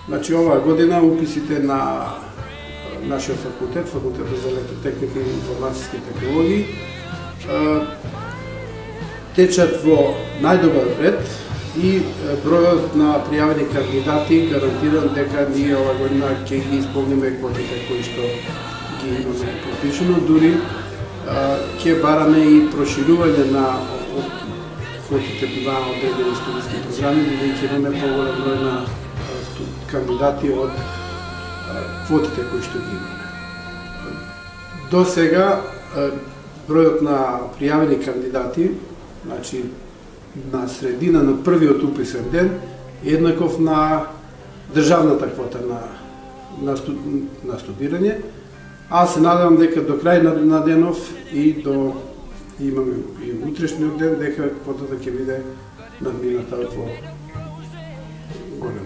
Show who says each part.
Speaker 1: Значи оваа година уписите на нашиот факултет, факултетот за електротехника и информатски технологии, течат во најдобар ред и бројот на пријавени кандидати гарантиран дека ние оваа година ќе ги исполниме квотите кои што ги имаме пропишено, дури ќе бараме и проширување на квотите на одредени студентски програми, бидејќи имаме поголем број на кандидати од квотите кои што ги имаме. До сега бројот на пријавени кандидати, значи на средина на првиот уписен ден, еднаков на државната квота на студирање, а се надевам дека до крај на денов и имаме и утрешниот ден дека квотата ќе биде надмината во голем